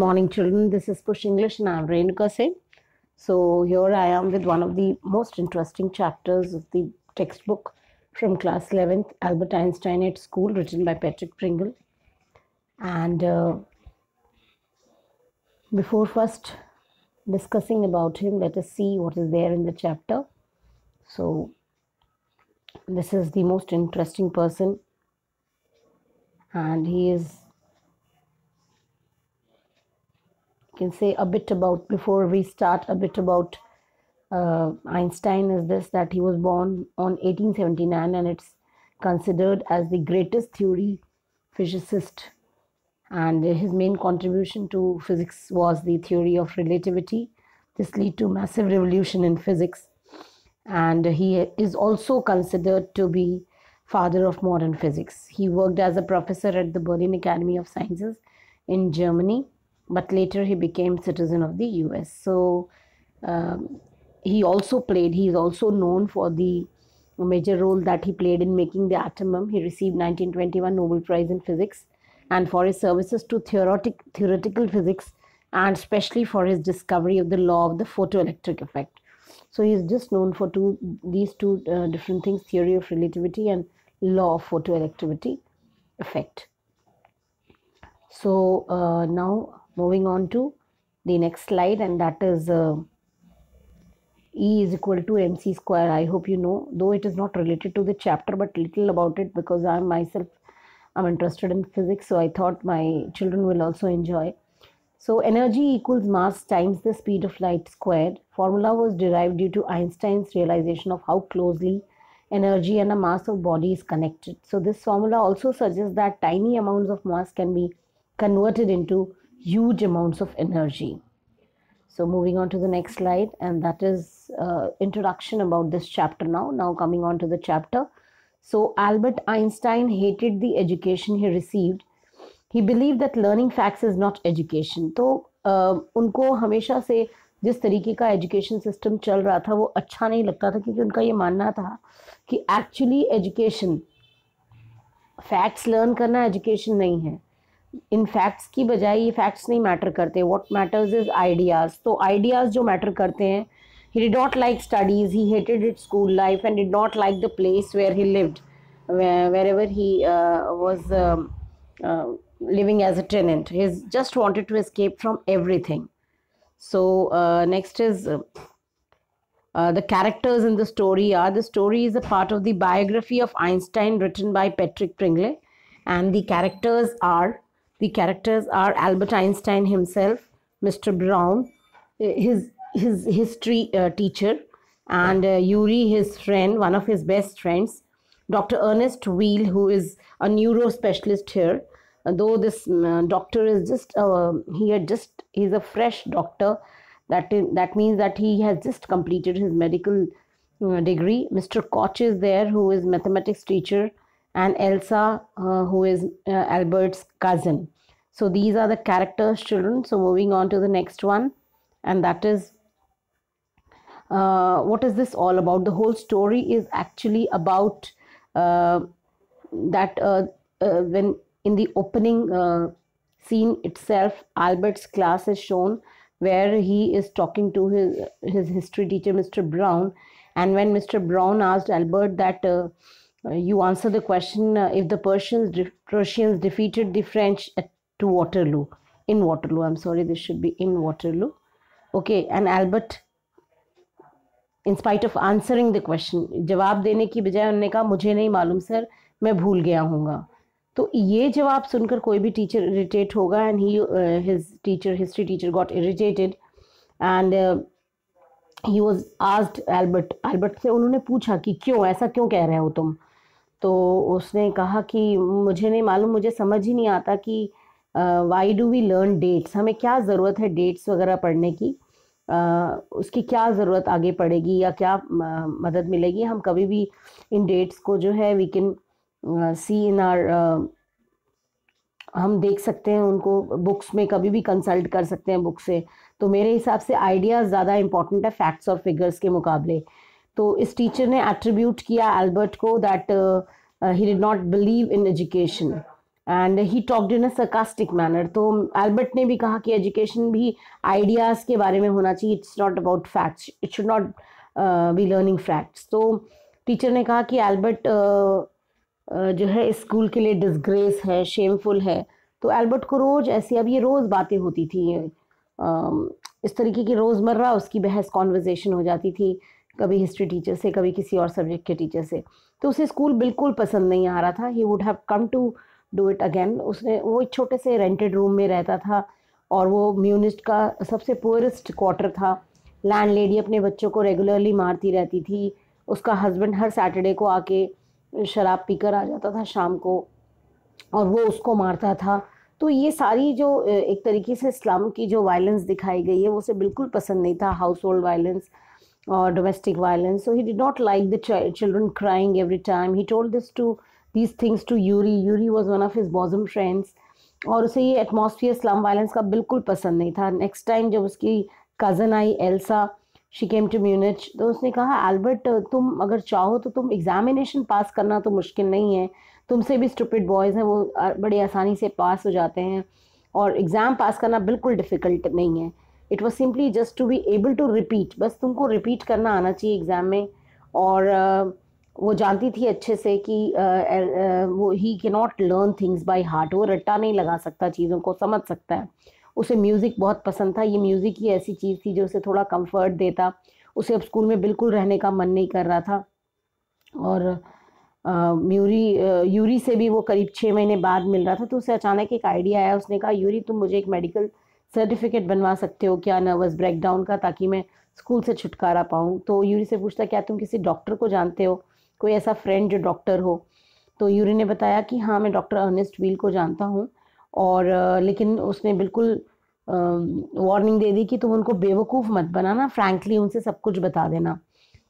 morning, children. This is Push English and I'm Renuka Singh. So here I am with one of the most interesting chapters of the textbook from class 11th, Albert Einstein at School, written by Patrick Pringle. And before first discussing about him, let us see what is there in the chapter. So this is the most interesting person, and he is, you can say a bit about, before we start, a bit about Einstein is this, that he was born on 1879 and it's considered as the greatest theory physicist, and his main contribution to physics was the theory of relativity. This led to massive revolution in physics, and he is also considered to be father of modern physics. He worked as a professor at the Berlin Academy of Sciences in Germany, but later he became citizen of the US. So he is also known for the major role that he played in making the atom bomb. He received 1921 Nobel Prize in Physics, and for his services to theoretical physics, and especially for his discovery of the law of the photoelectric effect. So he is just known for these two different things: theory of relativity and law of photoelectricity effect. So now moving on to the next slide, and that is E is equal to mc square. I hope you know, though it is not related to the chapter, but little about it, because I'm interested in physics, so I thought my children will also enjoy. So energy equals mass times the speed of light squared. Formula was derived due to Einstein's realization of how closely energy and a mass of body is connected. So this formula also suggests that tiny amounts of mass can be converted into huge amounts of energy. So moving on to the next slide, and that is introduction about this chapter now. Now coming on to the chapter. So Albert Einstein hated the education he received. He believed that learning facts is not education. तो उनको हमेशा से जिस तरीके का education system चल रहा था वो अच्छा नहीं लगता था, क्योंकि उनका ये मानना था कि एक्चुअली एजुकेशन, फैक्ट्स लर्न करना एजुकेशन नहीं है. इन फैक्ट्स की बजाय ये फैक्ट्स नहीं मैटर करते. What matters is ideas. तो आइडियाज़ जो मैटर करते हैं. He did not like studies. He hated its school life and did not like the place where he lived, wherever he was living as a tenant. He just wanted to escape from everything. So next is the characters in the story are. The story is a part of the biography of Einstein written by Patrick Pringle, and the characters are Albert Einstein himself, Mr. Brown, his history teacher, and Yuri, his friend, one of his best friends, Dr. Ernest Weil, who is a neuro specialist here. Though this doctor is he's a fresh doctor. That means that he has just completed his medical degree. Mr. Koch is there, who is mathematics teacher, and Elsa, who is Albert's cousin. So these are the characters, children. So moving on to the next one, and that is what is this all about? The whole story is actually about when in the opening scene itself, Albert's class is shown, where he is talking to his history teacher, Mr. Brown. And when Mr. Brown asked Albert that you answer the question, if the Prussians defeated the French in Waterloo, I'm sorry, this should be in Waterloo. Okay, and Albert, in spite of answering the question, जवाब देने की बजाय उन्होंने कहा मुझे नहीं मालूम sir, मैं भूल गया हूँगा. तो ये जवाब सुनकर कोई भी टीचर इरिटेट होगा, and history teacher got irritated, and he was asked Albert से उन्होंने पूछा कि क्यों, ऐसा क्यों कह रहे हो तुम. तो उसने कहा कि मुझे नहीं मालूम, मुझे समझ ही नहीं आता कि why do we learn dates, हमें क्या ज़रूरत है डेट्स वगैरह पढ़ने की, उसकी क्या ज़रूरत आगे पड़ेगी या क्या मदद मिलेगी. हम कभी भी इन डेट्स को जो है we can see in R, हम देख सकते हैं उनको बुक्स में, कभी भी कंसल्ट कर सकते हैं बुक से. तो मेरे हिसाब से आइडियाज़ ज़्यादा इंपॉर्टेंट है फैक्ट्स और फिगर्स के मुकाबले. तो इस टीचर ने एट्रीब्यूट किया एल्बर्ट को that he did not believe in education. And he talked in a sarcastic manner. तो एल्बर्ट ने भी कहा कि एजुकेशन भी आइडियाज़ के बारे में होना चाहिए, it's not about facts, it should not be learning facts. तो टीचर ने कहा कि एल्बर्ट जो है स्कूल के लिए डिसग्रेस है, शेमफुल है। तो एल्बर्ट को रोज़ ऐसी, अब ये रोज़ बातें होती थी, इस तरीके की रोज़मर्रा उसकी बहस कॉन्वर्जेसन हो जाती थी, कभी हिस्ट्री टीचर से, कभी किसी और सब्जेक्ट के टीचर से। तो उसे स्कूल बिल्कुल पसंद नहीं आ रहा था। He would have come to do it again. उसने, वो एक छोटे से रेंटेड रूम में रहता था और वो म्यूनिस्ट का सबसे पुअरेस्ट क्वार्टर था। लैंडलेडी अपने बच्चों को रेगुलरली मारती रहती थी। उसका हस्बैंड हर सैटरडे को आके शराब पीकर आ जाता था शाम को और वो उसको मारता था। तो ये सारी जो एक तरीके से स्लम की जो वायलेंस दिखाई गई है वो उसे बिल्कुल पसंद नहीं था, house hold violence or domestic violence. So he did not like the children crying every time. He told these things to Yuri. Yuri was one of his bosom friends. और उसे ये एटमॉस्फेयर स्लम वायलेंस का बिल्कुल पसंद नहीं था। Next time जब उसकी कज़न आई Elsa, she came to Munich, तो उसने कहा एल्बर्ट तुम अगर चाहो तो तुम एग्जामिनेशन पास करना तो मुश्किल नहीं है, तुमसे भी स्टूपिड बॉयज़ हैं, वो बड़ी आसानी से पास हो जाते हैं, और एग्ज़ाम पास करना बिल्कुल डिफ़िकल्ट नहीं है। It was simply just to be able to repeat, बस तुमको रिपीट करना आना चाहिए एग्ज़ाम में। और वो जानती थी अच्छे से कि वो ही के not learn things by heart, वो रट्टा नहीं लगा सकता, चीज़ों को समझ सकता है। उसे म्यूज़िक बहुत पसंद था। ये म्यूज़िक ही ऐसी चीज़ थी जो उसे थोड़ा कंफर्ट देता। उसे अब स्कूल में बिल्कुल रहने का मन नहीं कर रहा था। और यूरी से भी वो करीब 6 महीने बाद मिल रहा था। तो उसे अचानक एक आइडिया आया। उसने कहा यूरी तुम मुझे एक मेडिकल सर्टिफिकेट बनवा सकते हो क्या नर्वस ब्रेकडाउन का, ताकि मैं स्कूल से छुटकारा पाऊँ। तो यूरी से पूछता क्या तुम किसी डॉक्टर को जानते हो, कोई ऐसा फ्रेंड जो डॉक्टर हो। तो यूरी ने बताया कि हाँ मैं डॉक्टर अर्नेस्ट व्हील को जानता हूँ। और लेकिन उसने बिल्कुल वार्निंग दे दी कि तुम उनको बेवकूफ़ मत बनाना, फ्रैंकली उनसे सब कुछ बता देना।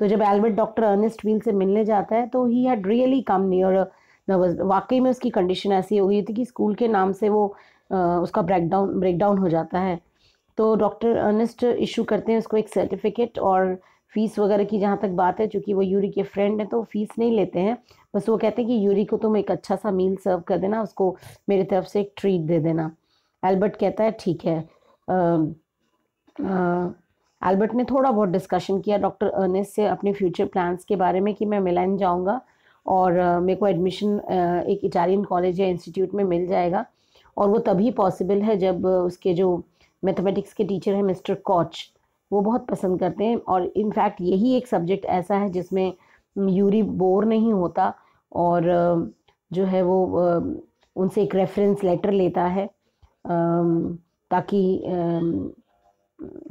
तो जब एल्बर्ट डॉक्टर अर्नेस्ट व्हील से मिलने जाता है तो he had really come near nervous. वाकई में उसकी कंडीशन ऐसी हो गई थी कि स्कूल के नाम से वो उसका ब्रेकडाउन हो जाता है। तो डॉक्टर अर्नेस्ट इशू करते हैं उसको एक सर्टिफिकेट, और फीस वगैरह की जहाँ तक बात है, चूँकि वो यूरी के फ्रेंड है तो फीस नहीं लेते हैं। बस वो कहते हैं कि यूरी को तुम एक अच्छा सा मील सर्व कर देना, उसको मेरी तरफ से एक ट्रीट दे देना। एल्बर्ट कहता है ठीक है। एल्बर्ट ने थोड़ा बहुत डिस्कशन किया डॉक्टर अर्नेस्ट से अपने फ्यूचर प्लान्स के बारे में कि मैं मिलान जाऊंगा और मेरे को एडमिशन एक इटालियन कॉलेज या इंस्टीट्यूट में मिल जाएगा। और वो तभी पॉसिबल है जब उसके जो मैथमेटिक्स के टीचर हैं मिस्टर कॉच, वो बहुत पसंद करते हैं। और इनफैक्ट यही एक सब्जेक्ट ऐसा है जिसमें यूरी बोर नहीं होता, और जो है वो उनसे एक रेफरेंस लेटर लेता है, ताकि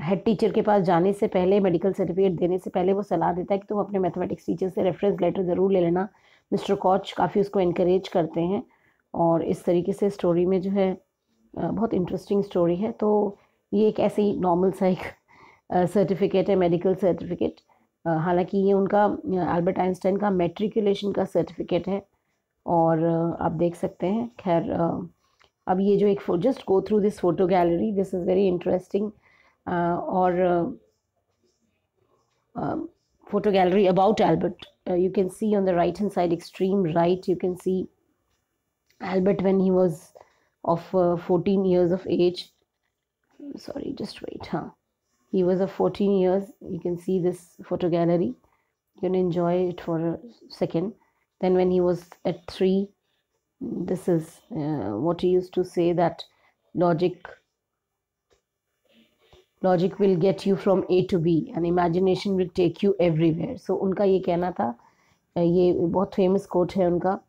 हेड टीचर के पास जाने से पहले, मेडिकल सर्टिफिकेट देने से पहले वो सलाह देता है कि तुम अपने मैथमेटिक्स टीचर से रेफरेंस लेटर ज़रूर ले लेना। मिस्टर कॉच काफ़ी उसको इनकरेज करते हैं। और इस तरीके से स्टोरी में जो है बहुत इंटरेस्टिंग स्टोरी है। तो ये एक ऐसे ही नॉर्मल सा एक सर्टिफिकेट है, मेडिकल सर्टिफिकेट। हालांकि ये उनका अल्बर्ट आइंस्टाइन का मैट्रिकुलेशन का सर्टिफिकेट है। और आप देख सकते हैं। खैर अब ये जो एक just go through this photo gallery, this is very interesting. और photo gallery about Albert. You can see on the right hand side, extreme right, you can see Albert when he was of 14 years of age. Sorry, just wait. He was of 14 years. You can see this photo gallery. You can enjoy it for a second. Then when he was at 3, this is what he used to say, that logic will get you from A to B and imagination will take you everywhere. So उनका ये कहना था, ये बहुत famous quote है उनका।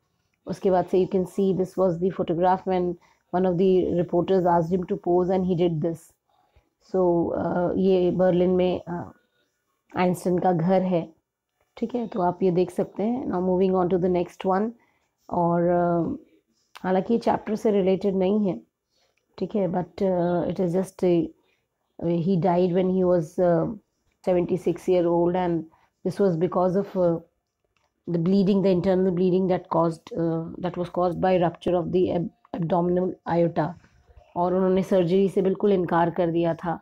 उसके बाद से you can see this was the photograph when one of the reporters asked him to pose and he did this. So ये बर्लिन में आइंस्टाइन का घर है। ठीक है, तो आप ये देख सकते हैं। Now moving on to the next one. और हालांकि ये चैप्टर से रिलेटेड नहीं है, ठीक है, but it is just he died when he was 76-year-old, and this was because of the bleeding, the internal bleeding that was caused by rupture of the abdominal aorta. और उन्होंने surgery से बिल्कुल इनकार कर दिया था।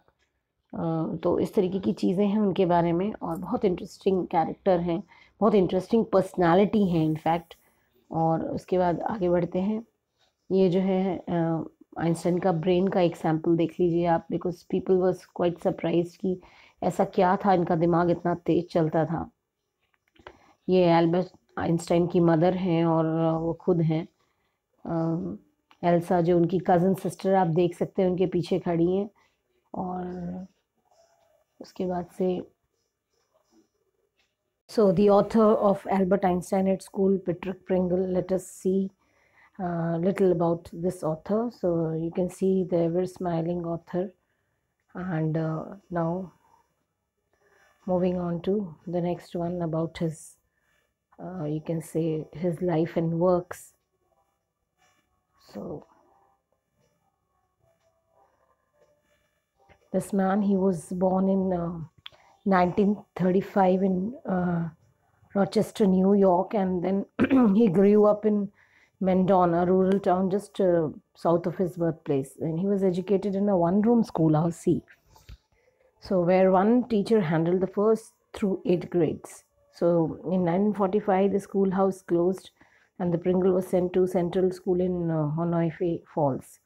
तो इस तरीके की चीज़ें हैं उनके बारे में। और बहुत इंटरेस्टिंग कैरेक्टर हैं, बहुत इंटरेस्टिंग पर्सनालिटी हैं इनफैक्ट। और उसके बाद आगे बढ़ते हैं। ये जो है आइंस्टाइन का ब्रेन का एक सैम्पल देख लीजिए आप, because people was quite surprise कि ऐसा क्या था, इनका दिमाग इतना तेज चलता था। ये एल्बर्ट आइंस्टाइन की मदर हैं और वो खुद हैं एल्सा, जो उनकी कज़न सिस्टर आप देख सकते हैं उनके पीछे खड़ी हैं। और उसके बाद से so the author of Albert Einstein at School, Patrick Pringle. Let us see little about this author. So you can see the ever smiling author. And now moving on to the next one about his, you can say, his life and works. So this man, he was born in 1935 in Rochester, New York, and then he grew up in Mendon, a rural town just south of his birthplace. And he was educated in a one-room schoolhouse, C. So where one teacher handled the first through 8th grades. So in 1945, the schoolhouse closed, and the Pringle was sent to Central School in Honoife Falls.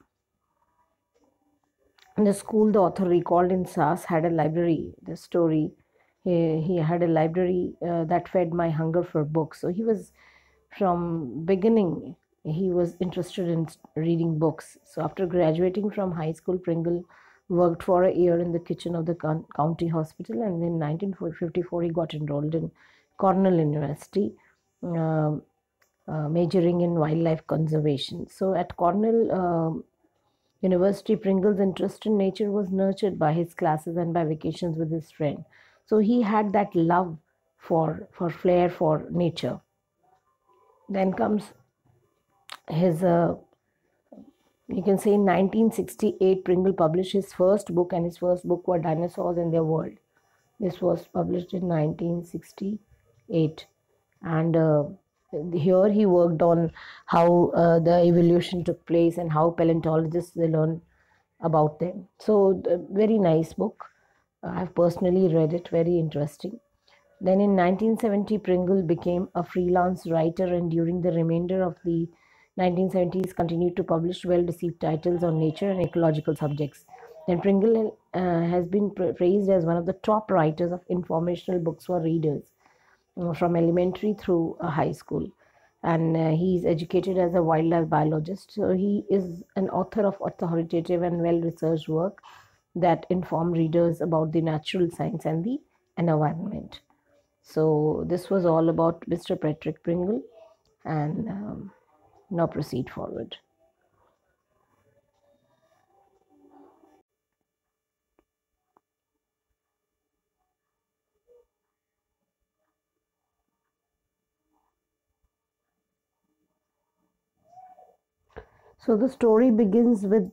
In the school, the author recalled in SAS had a library. The story, he had a library that fed my hunger for books. So he was, from beginning, he was interested in reading books. So after graduating from high school, Pringle worked for a year in the kitchen of the county hospital, and in 1954 he got enrolled in Cornell University, majoring in wildlife conservation. So at Cornell University, Pringle's interest in nature was nurtured by his classes and by vacations with his friend. So he had that love for flair for nature. Then comes his, you can say in 1968, Pringle published his first book, and his first book was Dinosaurs and Their World. This was published in 1968. And here he worked on how the evolution took place and how paleontologists they learn about them. So very nice book. I've personally read it, very interesting. Then in 1970, Pringle became a freelance writer, and during the remainder of the 1970s continued to publish well-received titles on nature and ecological subjects. Then Pringle has been praised as one of the top writers of informational books for readers from elementary through high school. And he is educated as a wildlife biologist. So he is an author of authoritative and well-researched work that inform readers about the natural science and the environment. So this was all about Mr. Patrick Pringle, and now proceed forward. So the story begins with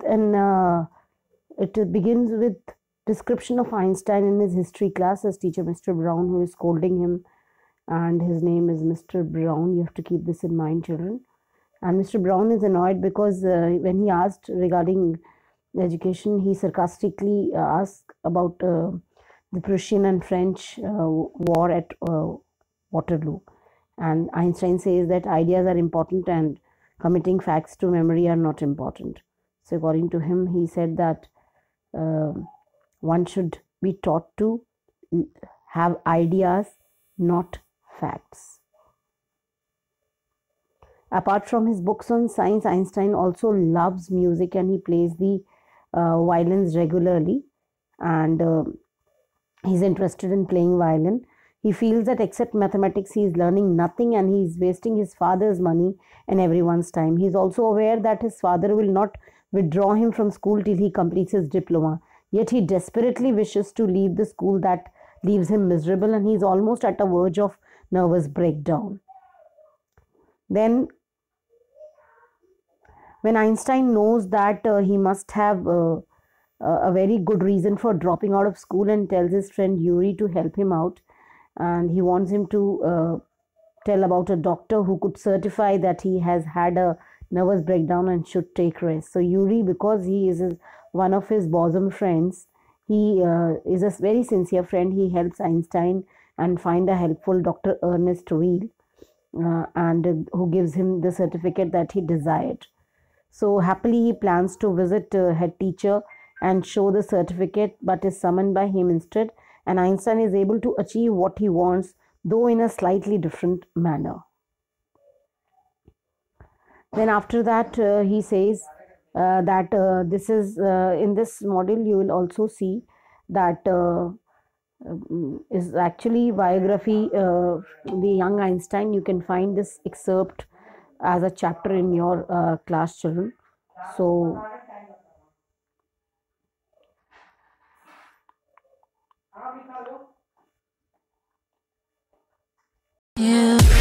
description of Einstein in his history class as teacher Mr. Brown, who is scolding him, and his name is Mr. Brown. You have to keep this in mind, children. And Mr. Brown is annoyed because when he asked regarding education, he sarcastically asked about the Prussian and French war at Waterloo. And Einstein says that ideas are important and committing facts to memory are not important. So according to him, he said that one should be taught to have ideas, not facts. Apart from his books on science, Einstein also loves music, and he plays the violins regularly, and he's interested in playing violin. He feels that except mathematics, he is learning nothing, and he is wasting his father's money and everyone's time. He is also aware that his father will not withdraw him from school till he completes his diploma. Yet he desperately wishes to leave the school that leaves him miserable, and he is almost at the verge of nervous breakdown. Then when Einstein knows that he must have a very good reason for dropping out of school, and tells his friend Yuri to help him out, and he wants him to tell about a doctor who could certify that he has had a nervous breakdown and should take rest. So Yuri, because he is one of his bosom friends, he is a very sincere friend. He helps Einstein and find a helpful Dr. Ernest Weil, and who gives him the certificate that he desired. So happily he plans to visit head teacher and show the certificate, but is summoned by him instead, and Einstein is able to achieve what he wants, though in a slightly different manner. Then after that, he says that this is in this module you will also see that is actually biography the young Einstein. You can find this excerpt as a chapter in your class, children. So Yeah.